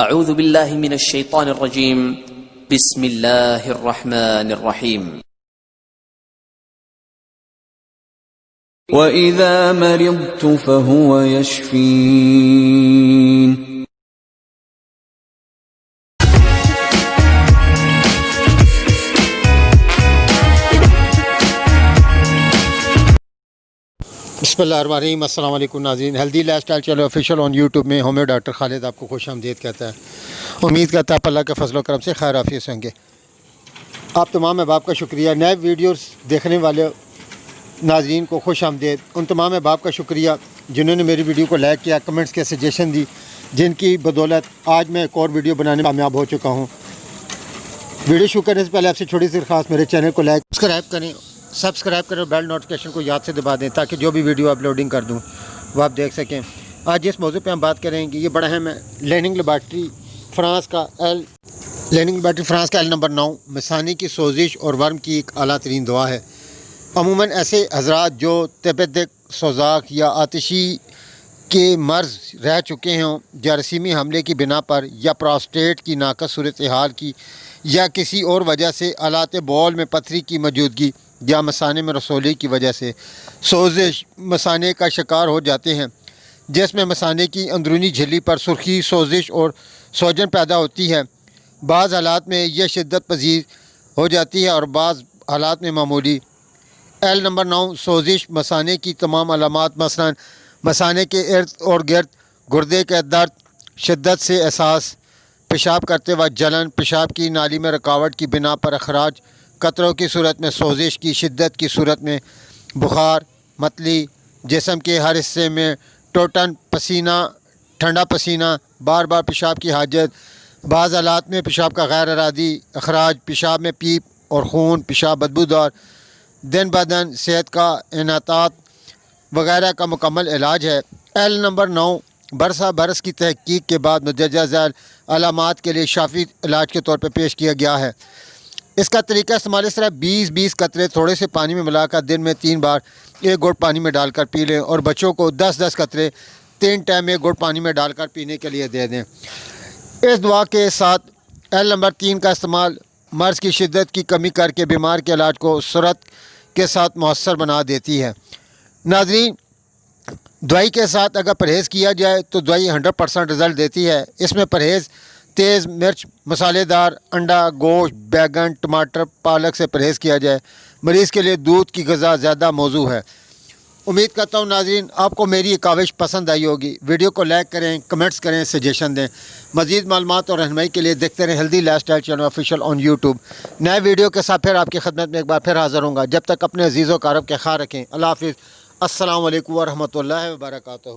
اعوذ باللہ من الشیطان الرجیم بسم اللہ الرحمن الرحیم وَإِذَا مَرِضْتُ فَهُوَ يَشْفِينِ بسم اللہ الرحمن الرحیم۔ السلام علیکم ناظرین، healthy life style channel official on YouTube میں ہومیو ڈاکٹر خالد آپ کو خوش آمدید کہتا ہے۔ امید کرتا ہے آپ اللہ کے فضل و کرم سے خیر عافیت سے ہوں گے۔ آپ تمام احباب کا شکریہ، نئے ویڈیوز دیکھنے والے ناظرین کو خوش آمدید۔ ان تمام احباب کا شکریہ جنہوں نے میری ویڈیو کو لائک کیا، کمنٹس کے سجیشن دی، جن کی بدولت آج میں ایک اور ویڈیو بنانے میں کامیاب ہو چکا ہوں۔ ویڈیو شروع کرنے سے پہلے آپ سے چھوٹی سی درخواست، میرے چینل کو سبسکرائب کریں اور بیل نوٹیفیکیشن کو یاد سے دبا دیں تاکہ جو بھی ویڈیو اپلوڈنگ کر دوں وہ آپ دیکھ سکیں۔ آج جس موضوع پہ ہم بات کریں گے یہ بڑا اہم ہے۔ لیننگ لیبارٹری فرانس کا ایل نمبر 9 مثانی کی سوزش اور ورم کی ایک اعلیٰ ترین دوا ہے۔ عموماً ایسے حضرات جو تیپیدک، سوزاک یا آتشی کے مرض رہ چکے ہوں، جراثیمی حملے کی بنا پر یا پراسٹیٹ کی ناقص صورتحال کی یا کسی اور وجہ سے آلات بول میں پتھری کی موجودگی یا مثانے میں رسولی کی وجہ سے سوزش مثانے کا شکار ہو جاتے ہیں، جس میں مثانے کی اندرونی جھلی پر سرخی، سوزش اور سوجن پیدا ہوتی ہے۔ بعض حالات میں یہ شدت پذیر ہو جاتی ہے اور بعض حالات میں معمولی۔ ایل نمبر 9 سوزش مثانے کی تمام علامات، مثلا مثانے کے ارد اور گرد گردے کا درد، شدت سے احساس، پیشاب کرتے وقت جلن، پیشاب کی نالی میں رکاوٹ کی بنا پر اخراج، قطروں کی صورت میں سوزش کی شدت کی صورت میں بخار، متلی، جسم کے ہر حصے میں ٹوٹن، پسینہ، ٹھنڈا پسینہ، بار بار پیشاب کی حاجت، بعض حالات میں پیشاب کا غیر ارادی اخراج، پیشاب میں پیپ اور خون، پیشاب بدبودار، دن بدن صحت کا انحطاط وغیرہ کا مکمل علاج ہے۔ ایل نمبر 9 برس کی تحقیق کے بعد مندرجہ ذیل علامات کے لیے شافی علاج کے طور پر پیش کیا گیا ہے۔ اس کا طریقہ استعمال اس طرح 20 قطرے تھوڑے سے پانی میں ملا کر دن میں 3 بار 1 گھونٹ پانی میں ڈال کر پی لیں، اور بچوں کو 10 قطرے 3 ٹائم 1 گھونٹ پانی میں ڈال کر پینے کے لیے دے دیں۔ اس دعا کے ساتھ ایل نمبر 3 کا استعمال مرض کی شدت کی کمی کر کے بیمار کے علاج کو سرعت کے ساتھ مؤثر بنا دیتی ہے۔ ناظرین، دوائی کے ساتھ اگر پرہیز کیا جائے تو دوائی 100% رزلٹ دیتی ہے۔ اس میں پرہیز تیز مرچ، مسالے دار، انڈا، گوشت، بیگن، ٹماٹر، پالک سے پرہیز کیا جائے۔ مریض کے لیے دودھ کی غذا زیادہ موزوں ہے۔ امید کرتا ہوں ناظرین آپ کو میری یہ کاوش پسند آئی ہوگی۔ ویڈیو کو لائک کریں، کمنٹس کریں، سجیشن دیں۔ مزید معلومات اور رہنمائی کے لیے دیکھتے رہیں healthy life style channel official on YouTube. نئے ویڈیو کے ساتھ پھر آپ کی خدمت میں ایک بار پھر حاضر ہوں گا۔ جب تک اپنے عزیز و اقارب کے خیال رکھیں۔ اللہ حافظ۔ السلام علیکم ورحمۃ اللہ وبرکاتہ۔